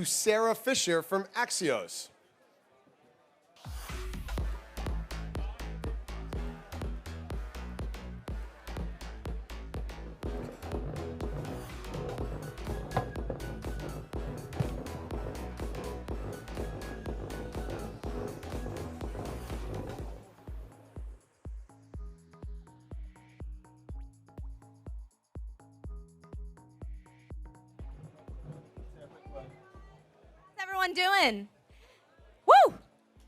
Sara Fischer from Axios. Everyone doing? Woo!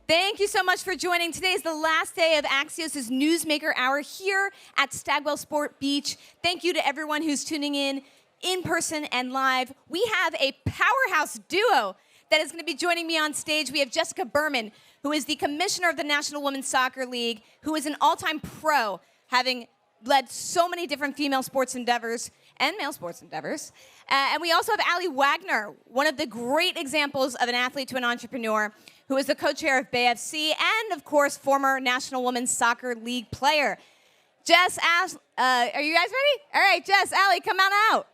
Thank you so much for joining. Today is the last day of Axios' Newsmaker Hour here at Stagwell Sport Beach. Thank you to everyone who's tuning in person and live. We have a powerhouse duo that is going to be joining me on stage. We have Jessica Berman, who is the commissioner of the National Women's Soccer League, who is an all-time pro, having led so many different female sports endeavors and male sports endeavors. And we also have Aly Wagner, one of the great examples of an athlete to an entrepreneur, who is the co-chair of BFC and, of course, former National Women's Soccer League player. Jess, are you guys ready? All right, Jess, Aly, come on out.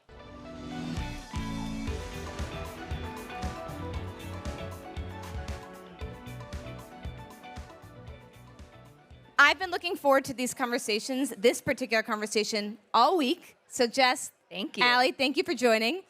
I've been looking forward to these conversations, this particular conversation, all week. So, Jess, thank you. Aly, thank you for joining.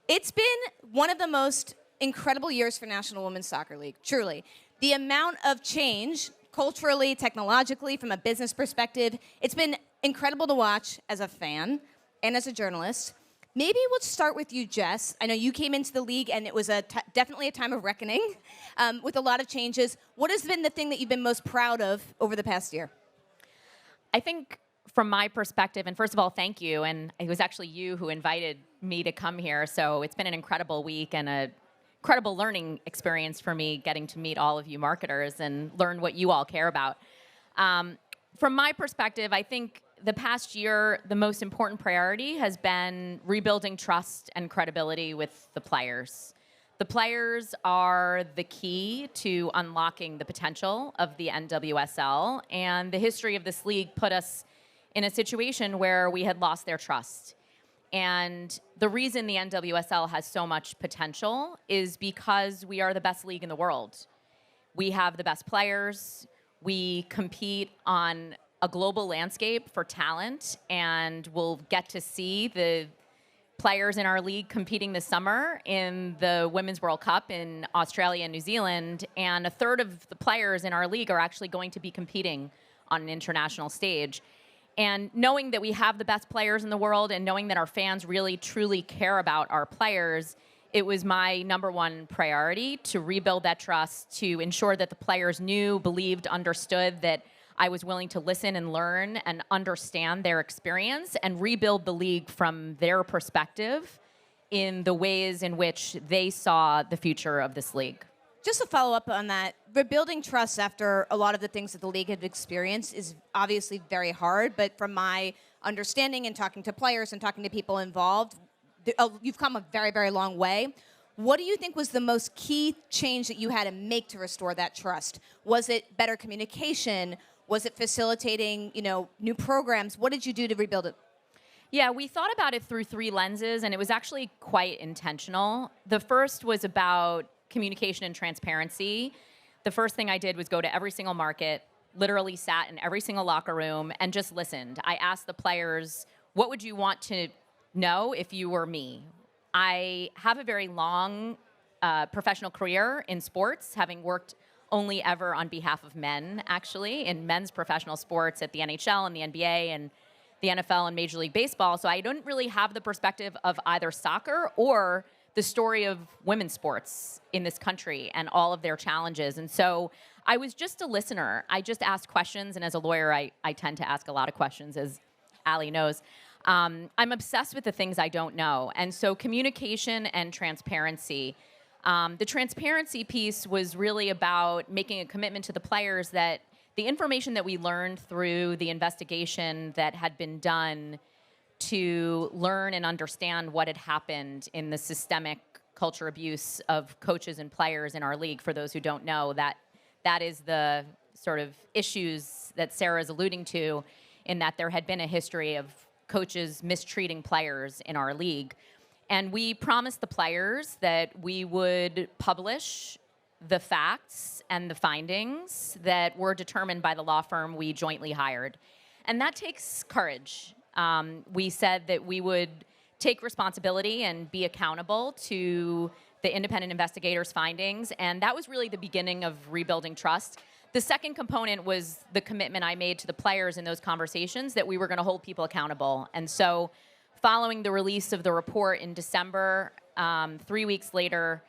It's been one of the most incredible years for National Women's Soccer League, truly. The amount of change, culturally, technologically, from a business perspective, it's been incredible to watch as a fan and as a journalist. Maybe we'll start with you, Jess. I know you came into the league, and it was definitely a time of reckoning with a lot of changes. What has been the thing that you've been most proud of over the past year? I think from my perspective, and first of all, thank you. And it was actually you who invited me to come here. So it's been an incredible week and an incredible learning experience for me, getting to meet all of you marketers and learn what you all care about. From my perspective, I think the past year, the most important priority has been rebuilding trust and credibility with the players. The players are the key to unlocking the potential of the NWSL, and the history of this league put us in a situation where we had lost their trust. And the reason the NWSL has so much potential is because we are the best league in the world. We have the best players. We compete on a global landscape for talent, and we'll get to see the players in our league competing this summer in the Women's World Cup in Australia and New Zealand, and a third of the players in our league are actually going to be competing on an international stage. And knowing that we have the best players in the world and knowing that our fans really, truly care about our players, it was my number one priority to rebuild that trust, to ensure that the players knew, believed, understood that I was willing to listen and learn and understand their experience and rebuild the league from their perspective in the ways in which they saw the future of this league. Just to follow up on that, rebuilding trust after a lot of the things that the league had experienced is obviously very hard, but from my understanding and talking to players and talking to people involved, you've come a very, very long way. What do you think was the most key change that you had to make to restore that trust? Was it better communication? Was it facilitating, new programs? What did you do to rebuild it? Yeah, we thought about it through three lenses, and it was actually quite intentional. The first was about communication and transparency. The first thing I did was go to every single market, literally sat in every single locker room, and just listened. I asked the players, what would you want to know if you were me? I have a very long professional career in sports, having worked only ever on behalf of men, actually, in men's professional sports at the NHL and the NBA and the NFL and Major League Baseball. So I don't really have the perspective of either soccer or the story of women's sports in this country and all of their challenges. And so I was just a listener. I just asked questions, and as a lawyer, I tend to ask a lot of questions, as Aly knows. I'm obsessed with the things I don't know. And so communication and transparency. The transparency piece was really about making a commitment to the players that the information that we learned through the investigation that had been done to learn and understand what had happened in the systemic culture abuse of coaches and players in our league. For those who don't know, that is the sort of issues that Sara is alluding to, in that there had been a history of coaches mistreating players in our league. And we promised the players that we would publish the facts and the findings that were determined by the law firm we jointly hired. And that takes courage. We said that we would take responsibility and be accountable to the independent investigators' findings, and that was really the beginning of rebuilding trust. The second component was the commitment I made to the players in those conversations that we were going to hold people accountable. And so following the release of the report in December, 3 weeks later,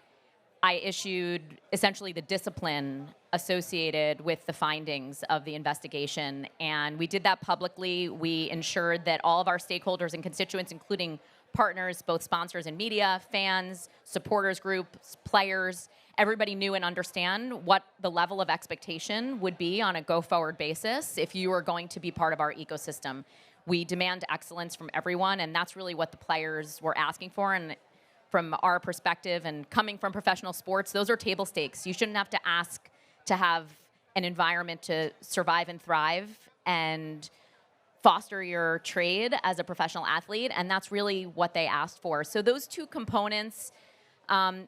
I issued essentially the discipline associated with the findings of the investigation. And we did that publicly. We ensured that all of our stakeholders and constituents, including partners, both sponsors and media, fans, supporters groups, players, everybody knew and understand what the level of expectation would be on a go-forward basis if you were going to be part of our ecosystem. We demand excellence from everyone, and that's really what the players were asking for. And from our perspective and coming from professional sports, those are table stakes. You shouldn't have to ask to have an environment to survive and thrive and foster your trade as a professional athlete, and that's really what they asked for. So those two components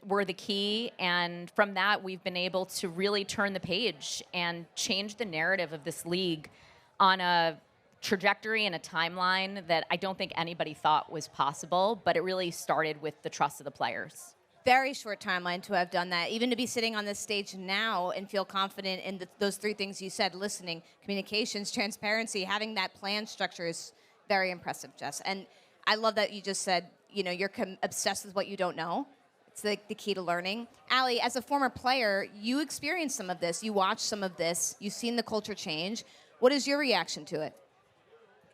were the key, and from that, we've been able to really turn the page and change the narrative of this league on a trajectory and a timeline that I don't think anybody thought was possible, but it really started with the trust of the players. Very short timeline to have done that. Even to be sitting on this stage now and feel confident in those three things you said: listening, communications, transparency, having that plan structure is very impressive, Jess. And I love that you just said, you're obsessed with what you don't know. It's the key to learning. Aly, as a former player, you experienced some of this. You watched some of this. You've seen the culture change. What is your reaction to it?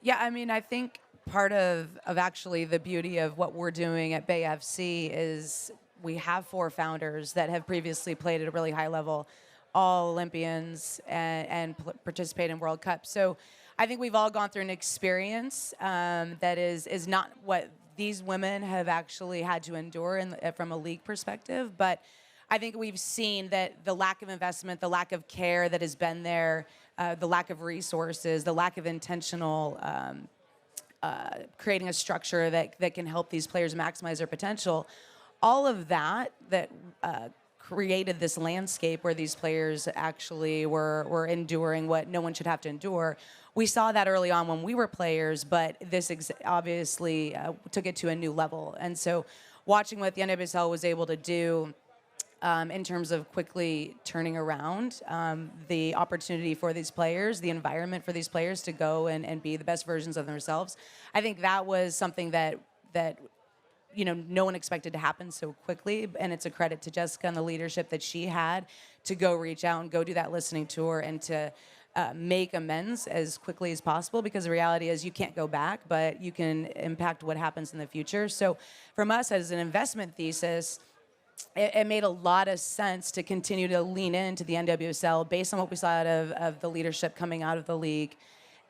Yeah, I mean, I think part of actually the beauty of what we're doing at Bay FC is we have 4 founders that have previously played at a really high level, all Olympians, and participate in World Cup. So I think we've all gone through an experience that is not what these women have actually had to endure from a league perspective. But I think we've seen that the lack of investment, the lack of care that has been there, the lack of resources, the lack of intentional creating a structure that can help these players maximize their potential, all of that created this landscape where these players actually were enduring what no one should have to endure. We saw that early on when we were players, but this obviously took it to a new level. And so watching what the NWSL was able to do in terms of quickly turning around the opportunity for these players, the environment for these players to go and be the best versions of themselves, I think that was something that no one expected to happen so quickly, and it's a credit to Jessica and the leadership that she had to go reach out and go do that listening tour and to make amends as quickly as possible, because the reality is you can't go back, but you can impact what happens in the future. So from us as an investment thesis, it made a lot of sense to continue to lean into the NWSL based on what we saw out of the leadership coming out of the league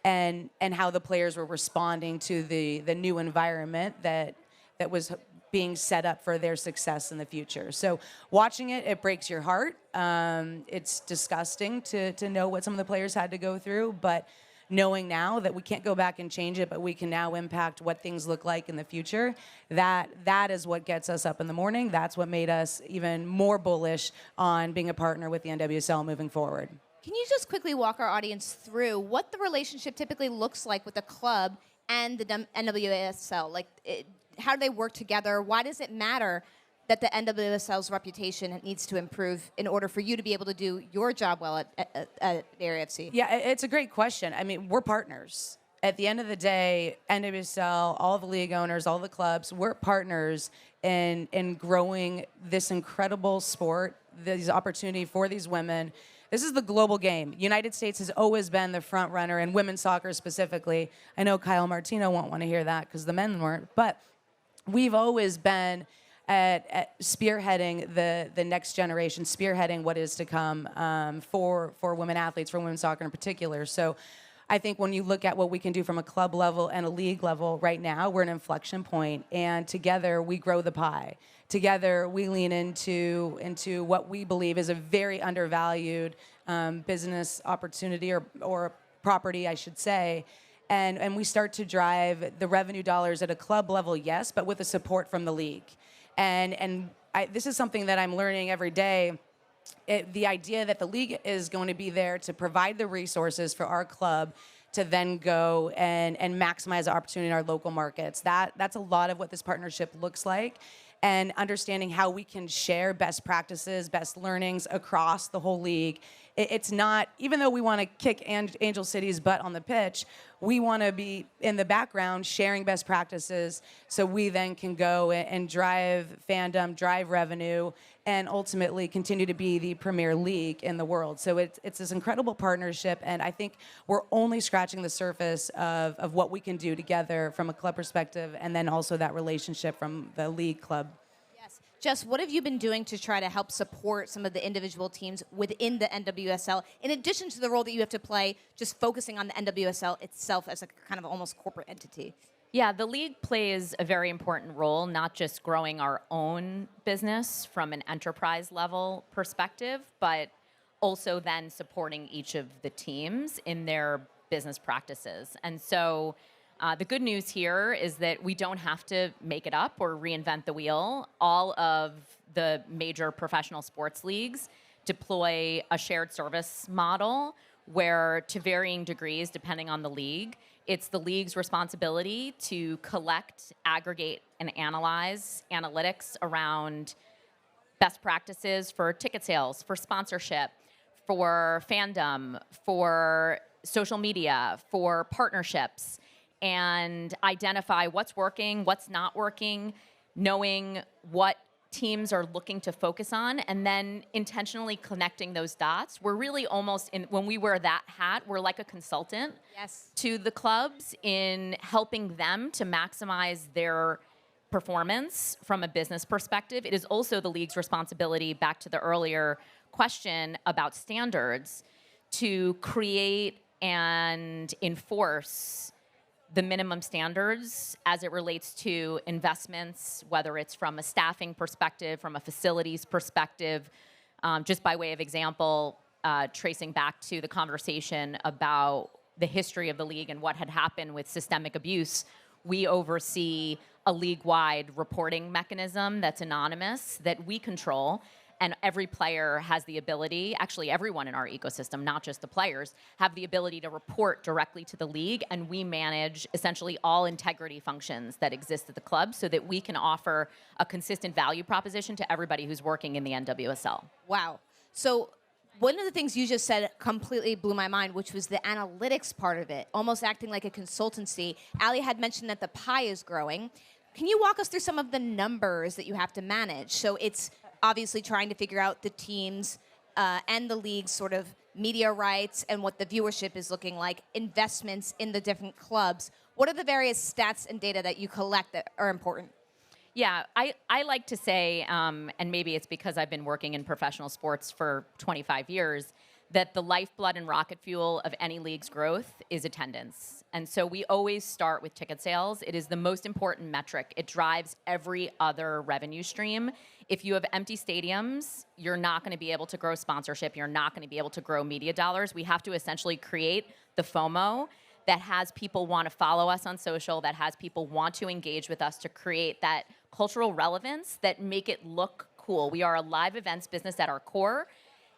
and how the players were responding to the new environment that was being set up for their success in the future. So watching it breaks your heart. It's disgusting to know what some of the players had to go through, but knowing now that we can't go back and change it, but we can now impact what things look like in the future, that is what gets us up in the morning. That's what made us even more bullish on being a partner with the NWSL moving forward. Can you just quickly walk our audience through what the relationship typically looks like with the club and the NWSL? How do they work together? Why does it matter that the NWSL's reputation needs to improve in order for you to be able to do your job well at AFC? Yeah, it's a great question. I mean, we're partners. At the end of the day, NWSL, all the league owners, all the clubs, we're partners in growing this incredible sport, this opportunity for these women. This is the global game. United States has always been the front runner in women's soccer specifically. I know Kyle Martino won't want to hear that because the men weren't, but we've always been at spearheading the next generation, spearheading what is to come for women athletes, for women's soccer in particular. So I think when you look at what we can do from a club level and a league level right now, we're an inflection point, and together we grow the pie. Together we lean into what we believe is a very undervalued business opportunity or property, I should say. and we start to drive the revenue dollars at a club level, yes, but with the support from the league. This is something that I'm learning every day. The idea that the league is going to be there to provide the resources for our club to then go and maximize the opportunity in our local markets. That's a lot of what this partnership looks like, and understanding how we can share best practices, best learnings across the whole league. It's not, even though we want to kick Angel City's butt on the pitch, we want to be in the background sharing best practices so we then can go and drive fandom, drive revenue, and ultimately continue to be the premier league in the world. So it's this incredible partnership, and I think we're only scratching the surface of what we can do together from a club perspective, and then also that relationship from the league club. Jess, what have you been doing to try to help support some of the individual teams within the NWSL, in addition to the role that you have to play, just focusing on the NWSL itself as a kind of almost corporate entity? Yeah, the league plays a very important role, not just growing our own business from an enterprise level perspective, but also then supporting each of the teams in their business practices. And so the good news here is that we don't have to make it up or reinvent the wheel. All of the major professional sports leagues deploy a shared service model where, to varying degrees, depending on the league, it's the league's responsibility to collect, aggregate, and analyze analytics around best practices for ticket sales, for sponsorship, for fandom, for social media, for partnerships, and identify what's working, what's not working, knowing what teams are looking to focus on, and then intentionally connecting those dots. We're really almost, when we wear that hat, we're like a consultant to the clubs in helping them to maximize their performance from a business perspective. It is also the league's responsibility, back to the earlier question about standards, to create and enforce the minimum standards as it relates to investments, whether it's from a staffing perspective, from a facilities perspective. Just by way of example, tracing back to the conversation about the history of the league and what had happened with systemic abuse, we oversee a league-wide reporting mechanism that's anonymous, that we control. And every player has the ability, actually everyone in our ecosystem, not just the players, have the ability to report directly to the league, and we manage essentially all integrity functions that exist at the club so that we can offer a consistent value proposition to everybody who's working in the NWSL. Wow. So one of the things you just said completely blew my mind, which was the analytics part of it, almost acting like a consultancy. Aly had mentioned that the pie is growing. Can you walk us through some of the numbers that you have to manage? So it's obviously trying to figure out the teams and the league's sort of media rights and what the viewership is looking like, investments in the different clubs. What are the various stats and data that you collect that are important? Yeah, I like to say, and maybe it's because I've been working in professional sports for 25 years, that the lifeblood and rocket fuel of any league's growth is attendance. And so we always start with ticket sales. It is the most important metric. It drives every other revenue stream. If you have empty stadiums, you're not going to be able to grow sponsorship. You're not going to be able to grow media dollars. We have to essentially create the FOMO that has people want to follow us on social, that has people want to engage with us, to create that cultural relevance that make it look cool. We are a live events business at our core,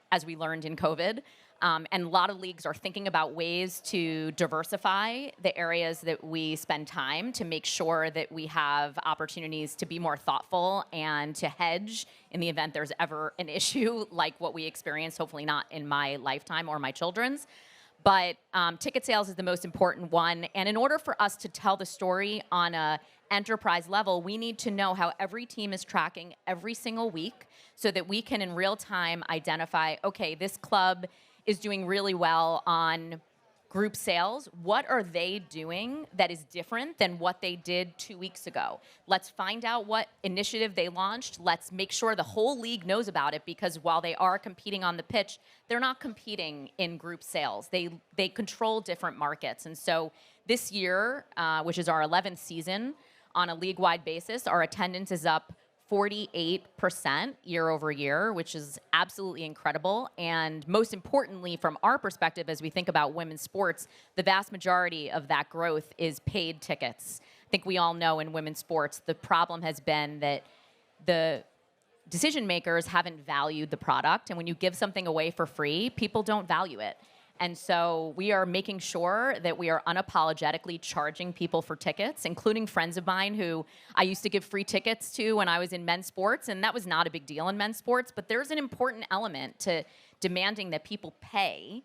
as we learned in COVID. And a lot of leagues are thinking about ways to diversify the areas that we spend time, to make sure that we have opportunities to be more thoughtful and to hedge in the event there's ever an issue like what we experienced, hopefully not in my lifetime or my children's. But ticket sales is the most important one. And in order for us to tell the story on a enterprise level, we need to know how every team is tracking every single week so that we can in real time identify, okay, this club is doing really well on group sales. What are they doing that is different than what they did 2 weeks ago? Let's find out what initiative they launched. Let's make sure the whole league knows about it, because while they are competing on the pitch, they're not competing in group sales. They control different markets. And so this year, which is our 11th season, on a league-wide basis, our attendance is up 48% year over year, which is absolutely incredible. And most importantly, from our perspective, as we think about women's sports, the vast majority of that growth is paid tickets. I think we all know in women's sports, the problem has been that the decision makers haven't valued the product. And when you give something away for free, people don't value it. And so we are making sure that we are unapologetically charging people for tickets, including friends of mine who I used to give free tickets to when I was in men's sports, and that was not a big deal in men's sports. But there's an important element to demanding that people pay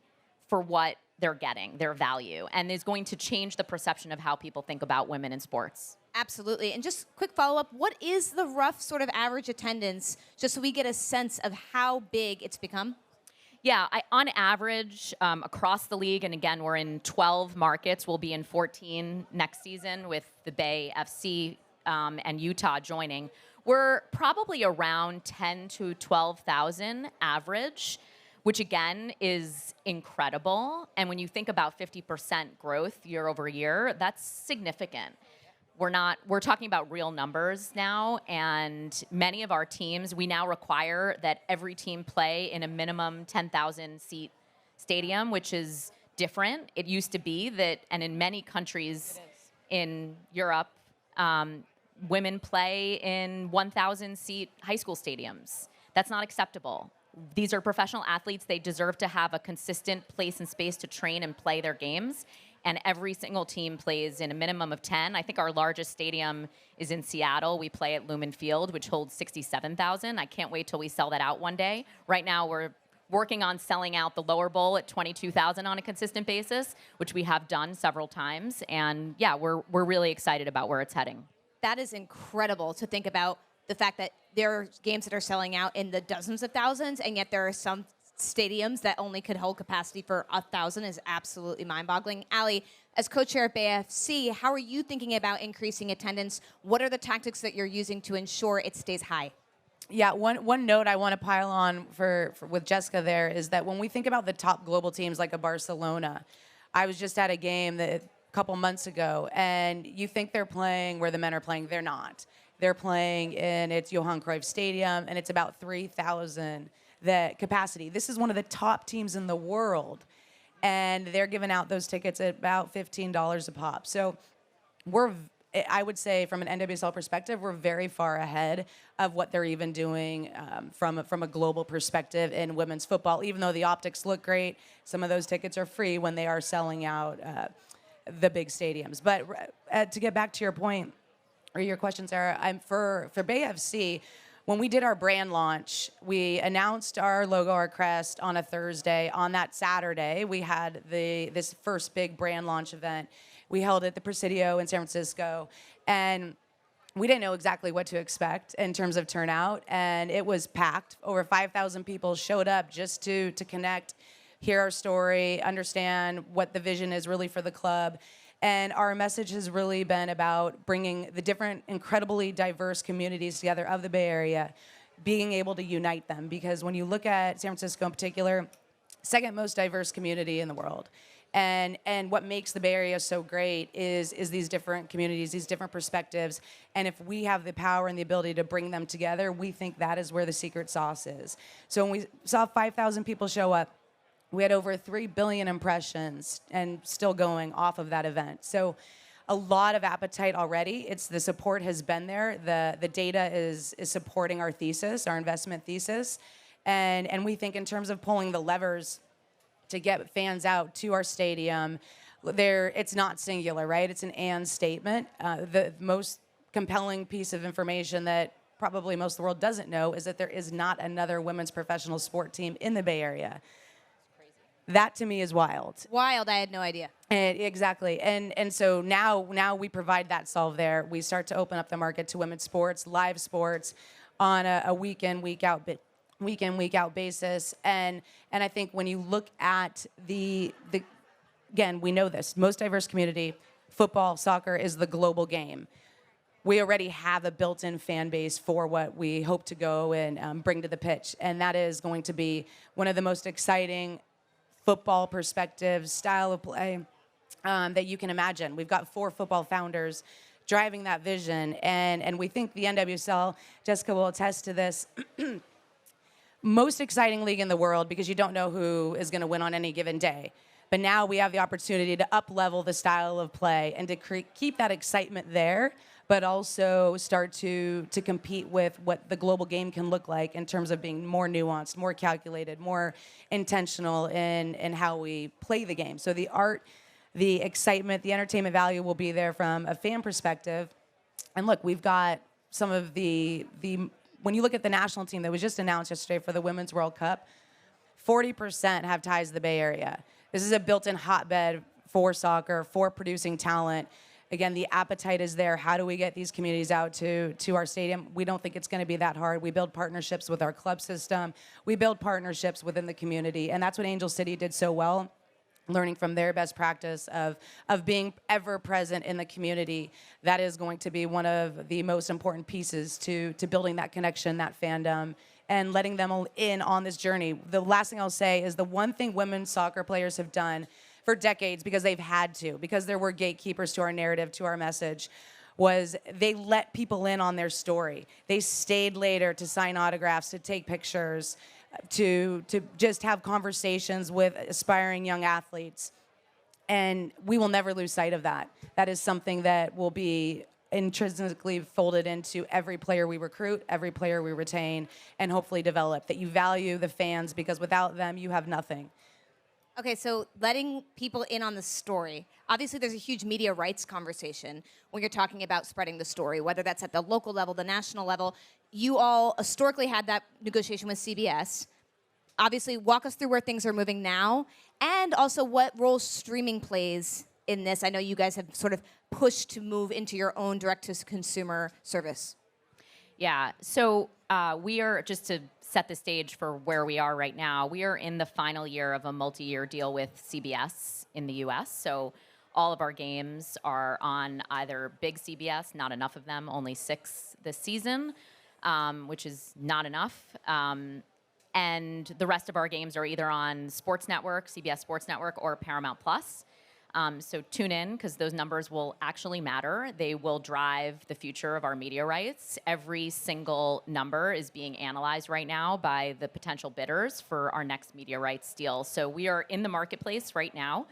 for what they're getting, their value, and is going to change the perception of how people think about women in sports. Absolutely. And just quick follow-up, what is the rough sort of average attendance, just so we get a sense of how big it's become? Yeah, on average, across the league, and again, we're in 12 markets. We'll be in 14 next season with the Bay FC and Utah joining. We're probably around 10 to 12,000 average, which again is incredible. And when you think about 50% growth year over year, that's significant. We're talking about real numbers now, and many of our teams, we now require that every team play in a minimum 10,000 seat stadium, which is different. It used to be that, and in many countries in Europe, women play in 1,000 seat high school stadiums. That's not acceptable. These are professional athletes. They deserve to have a consistent place and space to train and play their games. And every single team plays in a minimum of 10. I think our largest stadium is in Seattle. We play at Lumen Field, which holds 67,000. I can't wait till we sell that out one day. Right now, we're working on selling out the lower bowl at 22,000 on a consistent basis, which we have done several times. And yeah, we're really excited about where it's heading. That is incredible to think about, the fact that there are games that are selling out in the dozens of thousands, and yet there are some stadiums that only could hold capacity for 1,000 is absolutely mind-boggling. Aly, as co-chair at Bay FC, how are you thinking about increasing attendance? What are the tactics that you're using to ensure it stays high? Yeah, one note I want to pile on for with Jessica there is that when we think about the top global teams like a Barcelona, I was just at a game a couple months ago, and you think they're playing where the men are playing. They're not. They're playing in its Johan Cruyff Stadium, and it's about 3,000 the capacity. This is one of the top teams in the world, and they're giving out those tickets at about $15 a pop. So I would say from an NWSL perspective, we're very far ahead of what they're even doing from a global perspective in women's football. Even though the optics look great, some of those tickets are free when they are selling out the big stadiums. But to get back to your point, or your question, Sara, for Bay FC, when we did our brand launch, we announced our logo, our crest, on a Thursday. On that Saturday, we had this first big brand launch event. We held it at the Presidio in San Francisco, and we didn't know exactly what to expect in terms of turnout, and it was packed. Over 5,000 people showed up just to connect, hear our story, understand what the vision is really for the club. And our message has really been about bringing the different, incredibly diverse communities together of the Bay Area, being able to unite them. Because when you look at San Francisco in particular, second most diverse community in the world. And what makes the Bay Area so great is these different communities, these different perspectives. And if we have the power and the ability to bring them together, we think that is where the secret sauce is. So when we saw 5,000 people show up, we had over 3 billion impressions and still going off of that event. So a lot of appetite already. The support has been there. The data is supporting our thesis, our investment thesis. And we think in terms of pulling the levers to get fans out to our stadium, it's not singular, right? It's an and statement. The most compelling piece of information that probably most of the world doesn't know is that there is not another women's professional sport team in the Bay Area. That to me is wild. Wild, I had no idea. Exactly. And so now we provide that solve there. We start to open up the market to women's sports, live sports on a week in, week out basis. And I think when you look at again, we know this, most diverse community, football, soccer is the global game. We already have a built-in fan base for what we hope to go and bring to the pitch. And that is going to be one of the most exciting football perspective, style of play that you can imagine. We've got 4 football founders driving that vision. And we think the NWSL, Jessica will attest to this, most exciting league in the world because you don't know who is going to win on any given day. But now we have the opportunity to up-level the style of play and to keep that excitement there, but also start to compete with what the global game can look like in terms of being more nuanced, more calculated, more intentional in how we play the game. So the art, the excitement, the entertainment value will be there from a fan perspective. And look, we've got some of the when you look at the national team that was just announced yesterday for the Women's World Cup, 40% have ties to the Bay Area. This is a built-in hotbed for soccer, for producing talent. Again, the appetite is there. How do we get these communities out to our stadium? We don't think it's going to be that hard. We build partnerships with our club system. We build partnerships within the community, and that's what Angel City did so well, learning from their best practice of being ever present in the community. That is going to be one of the most important pieces to building that connection, that fandom, and letting them in on this journey. The last thing I'll say is the one thing women's soccer players have done for decades, because they've had to, because there were gatekeepers to our narrative, to our message, was they let people in on their story. They stayed later to sign autographs, to take pictures, to just have conversations with aspiring young athletes. And we will never lose sight of that. That is something that will be intrinsically folded into every player we recruit, every player we retain, and hopefully develop, that you value the fans, because without them, you have nothing. Okay, so letting people in on the story. Obviously, there's a huge media rights conversation when you're talking about spreading the story, whether that's at the local level, the national level. You all historically had that negotiation with CBS. Obviously, walk us through where things are moving now, and also what role streaming plays in this. I know you guys have sort of pushed to move into your own direct-to-consumer service. Yeah, so we are, just to set the stage for where we are right now, we are in the final year of a multi-year deal with CBS in the US. So all of our games are on either big CBS, not enough of them, only 6 this season, which is not enough. And the rest of our games are either on Sports Network, CBS Sports Network, or Paramount Plus. So tune in, because those numbers will actually matter. They will drive the future of our media rights. Every single number is being analyzed right now by the potential bidders for our next media rights deal. So we are in the marketplace right now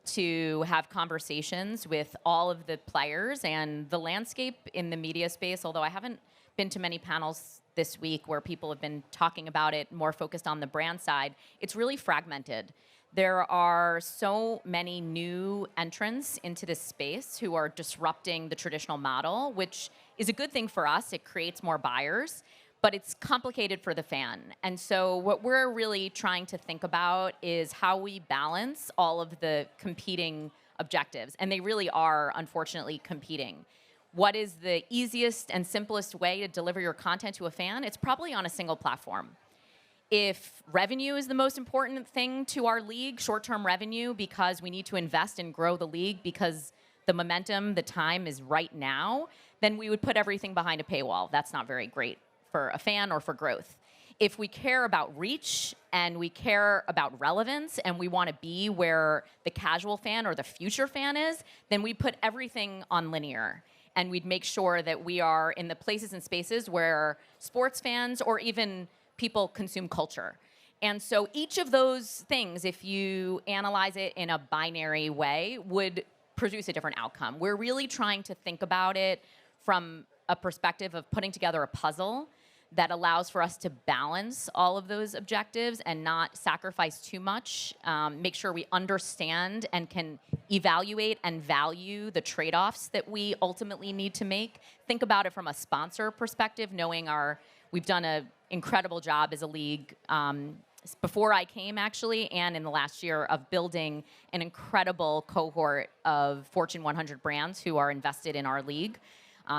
to have conversations with all of the players, and the landscape in the media space, although I haven't been to many panels this week where people have been talking about it more focused on the brand side, it's really fragmented. There are so many new entrants into this space who are disrupting the traditional model, which is a good thing for us. It creates more buyers, but it's complicated for the fan. And so what we're really trying to think about is how we balance all of the competing objectives. And they really are, unfortunately, competing. What is the easiest and simplest way to deliver your content to a fan? It's probably on a single platform. If revenue is the most important thing to our league, short-term revenue, because we need to invest and grow the league because the momentum, the time is right now, then we would put everything behind a paywall. That's not very great for a fan or for growth. If we care about reach and we care about relevance and we want to be where the casual fan or the future fan is, then we put everything on linear. And we'd make sure that we are in the places and spaces where sports fans or even people consume culture. And so each of those things, if you analyze it in a binary way, would produce a different outcome. We're really trying to think about it from a perspective of putting together a puzzle that allows for us to balance all of those objectives and not sacrifice too much, make sure we understand and can evaluate and value the trade-offs that we ultimately need to make. Think about it from a sponsor perspective, knowing we've done an incredible job as a league before I came, actually, and in the last year, of building an incredible cohort of Fortune 100 brands who are invested in our league,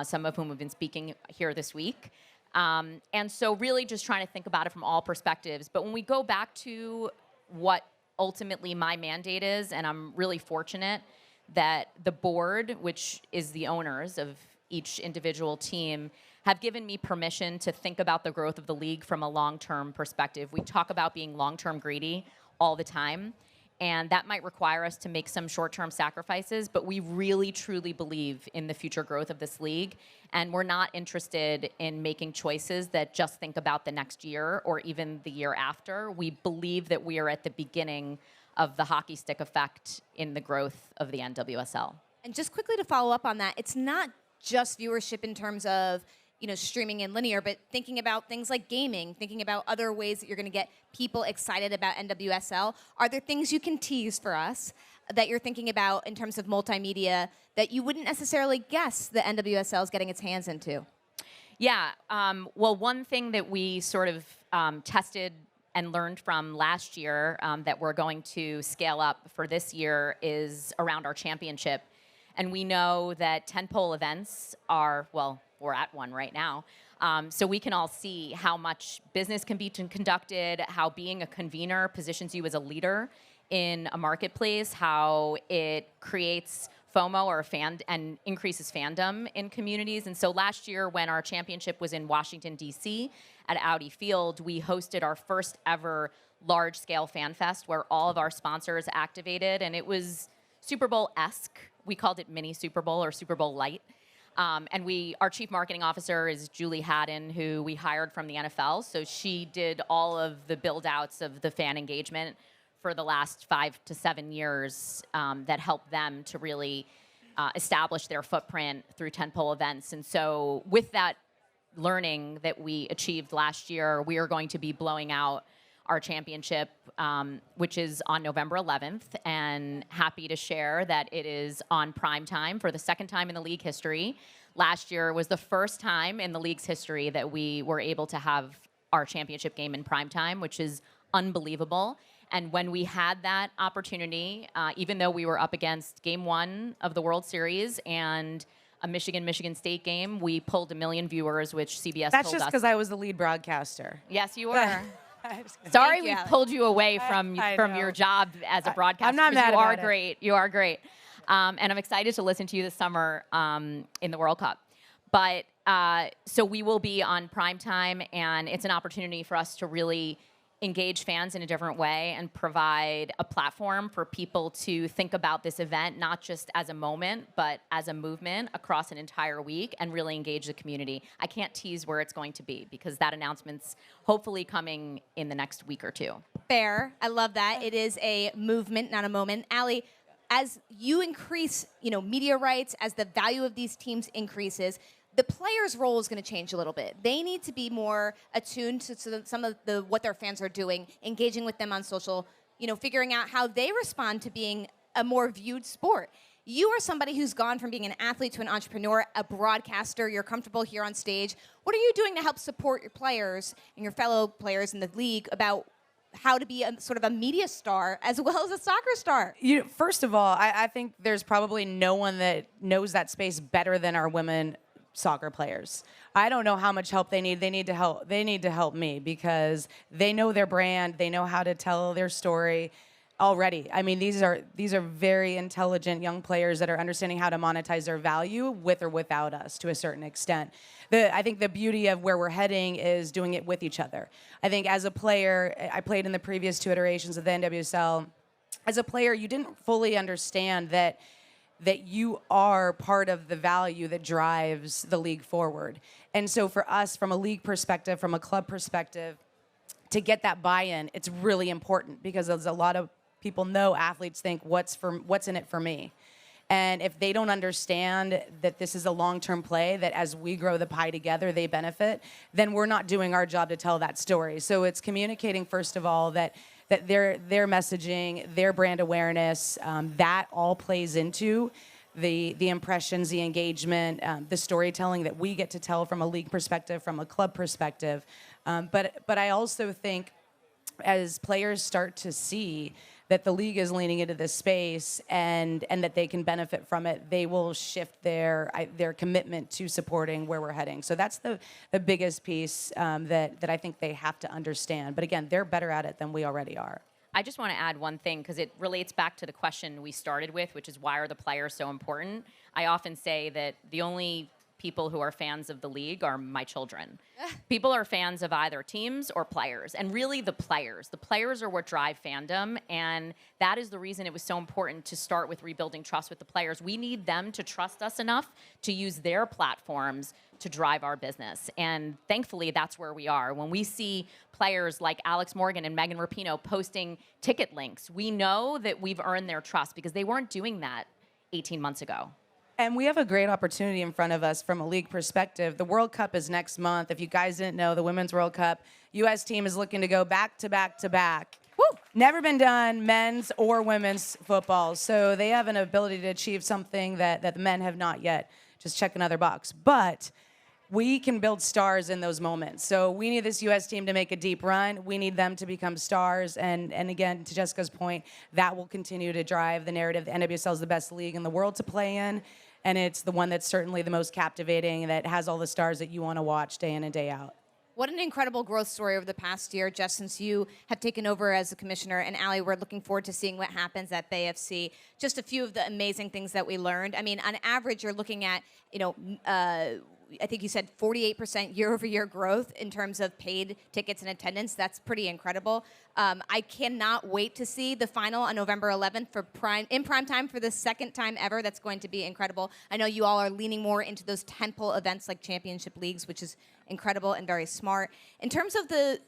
some of whom have been speaking here this week. And so really just trying to think about it from all perspectives. But when we go back to what ultimately my mandate is, and I'm really fortunate that the board, which is the owners of each individual team, have given me permission to think about the growth of the league from a long-term perspective. We talk about being long-term greedy all the time. And that might require us to make some short-term sacrifices, but we really, truly believe in the future growth of this league. And we're not interested in making choices that just think about the next year or even the year after. We believe that we are at the beginning of the hockey stick effect in the growth of the NWSL. And just quickly to follow up on that, it's not just viewership in terms of streaming and linear, but thinking about things like gaming, thinking about other ways that you're going to get people excited about NWSL. Are there things you can tease for us that you're thinking about in terms of multimedia that you wouldn't necessarily guess the NWSL is getting its hands into? Yeah. Well, one thing that we sort of tested and learned from last year that we're going to scale up for this year is around our championship. And we know that tentpole events are, well, we're at one right now. So we can all see how much business can be conducted, how being a convener positions you as a leader in a marketplace, how it creates FOMO or and increases fandom in communities. And so last year when our championship was in Washington, D.C. at Audi Field, we hosted our first ever large-scale fan fest where all of our sponsors activated, and it was Super Bowl-esque. We called it mini Super Bowl or Super Bowl light. And our chief marketing officer is Julie Haddon, who we hired from the NFL. So she did all of the build-outs of the fan engagement for the last 5 to 7 years that helped them to really establish their footprint through tentpole events. And so with that learning that we achieved last year, we are going to be blowing out our championship, which is on November 11th, and happy to share that it is on prime time for the second time in the league history. Last year was the first time in the league's history that we were able to have our championship game in prime time, which is unbelievable. And when we had that opportunity, even though we were up against Game 1 of the World Series and a Michigan State game, we pulled 1 million viewers, which CBS That's told just us. because I was the lead broadcaster. Yes, you were. Sorry we pulled you away from your job as a broadcaster. I'm not mad you about are it. great. You are great. And I'm excited to listen to you this summer in the World Cup. But so we will be on prime time, and it's an opportunity for us to really engage fans in a different way and provide a platform for people to think about this event, not just as a moment, but as a movement across an entire week and really engage the community. I can't tease where it's going to be because that announcement's hopefully coming in the next week or two. Fair. I love that. It is a movement, not a moment. Aly, as you increase, media rights, as the value of these teams increases, the players' role is going to change a little bit. They need to be more attuned to some of what their fans are doing, engaging with them on social, figuring out how they respond to being a more viewed sport. You are somebody who's gone from being an athlete to an entrepreneur, a broadcaster. You're comfortable here on stage. What are you doing to help support your players and your fellow players in the league about how to be sort of a media star as well as a soccer star? First of all, I think there's probably no one that knows that space better than our women soccer players. I don't know how much help they need. They need to help me because they know their brand. They know how to tell their story already. I mean, these are very intelligent young players that are understanding how to monetize their value with or without us to a certain extent. I think the beauty of where we're heading is doing it with each other. I think as a player, I played in the previous 2 iterations of the NWSL. As a player, you didn't fully understand that you are part of the value that drives the league forward. And so for us, from a league perspective, from a club perspective, to get that buy-in, it's really important because as a lot of people know, athletes think, what's in it for me? And if they don't understand that this is a long-term play, that as we grow the pie together, they benefit, then we're not doing our job to tell that story. So it's communicating, first of all, that their messaging, their brand awareness, that all plays into the impressions, the engagement, the storytelling that we get to tell from a league perspective, from a club perspective. But I also think as players start to see that the league is leaning into this space and that they can benefit from it, they will shift their commitment to supporting where we're heading. So that's the biggest piece that I think they have to understand. But again, they're better at it than we already are. I just want to add one thing because it relates back to the question we started with, which is why are the players so important? I often say that the only people who are fans of the league are my children. People are fans of either teams or players, and really the players. The players are what drive fandom, and that is the reason it was so important to start with rebuilding trust with the players. We need them to trust us enough to use their platforms to drive our business, and thankfully that's where we are. When we see players like Alex Morgan and Megan Rapinoe posting ticket links, we know that we've earned their trust because they weren't doing that 18 months ago. And we have a great opportunity in front of us from a league perspective. The World Cup is next month. If you guys didn't know, the Women's World Cup, U.S. team is looking to go back to back to back. Woo! Never been done, men's or women's football. So they have an ability to achieve something that the men have not yet. Just check another box. But we can build stars in those moments. So we need this U.S. team to make a deep run. We need them to become stars. And again, to Jessica's point, that will continue to drive the narrative. The NWSL is the best league in the world to play in. And it's the one that's certainly the most captivating, that has all the stars that you want to watch day in and day out. What an incredible growth story over the past year, Jess, since you have taken over as a commissioner. And Aly, we're looking forward to seeing what happens at BAFC. Just a few of the amazing things that we learned. I mean, on average, you're looking at, I think you said 48% year-over-year growth in terms of paid tickets and attendance. That's pretty incredible. I cannot wait to see the final on November 11th in prime time for the second time ever. That's going to be incredible. I know you all are leaning more into those tentpole events like championship leagues, which is incredible and very smart. In terms of the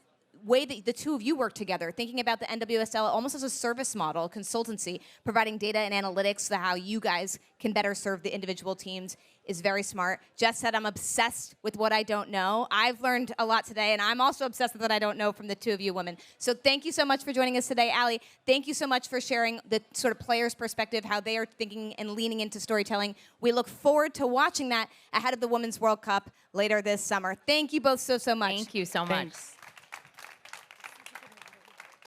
way that the two of you work together, thinking about the NWSL almost as a service model, consultancy, providing data and analytics to how you guys can better serve the individual teams is very smart. Jess said, I'm obsessed with what I don't know. I've learned a lot today, and I'm also obsessed with what I don't know from the two of you women. So thank you so much for joining us today. Aly, thank you so much for sharing the sort of players' perspective, how they are thinking and leaning into storytelling. We look forward to watching that ahead of the Women's World Cup later this summer. Thank you both so much. Thank you so much. Thanks.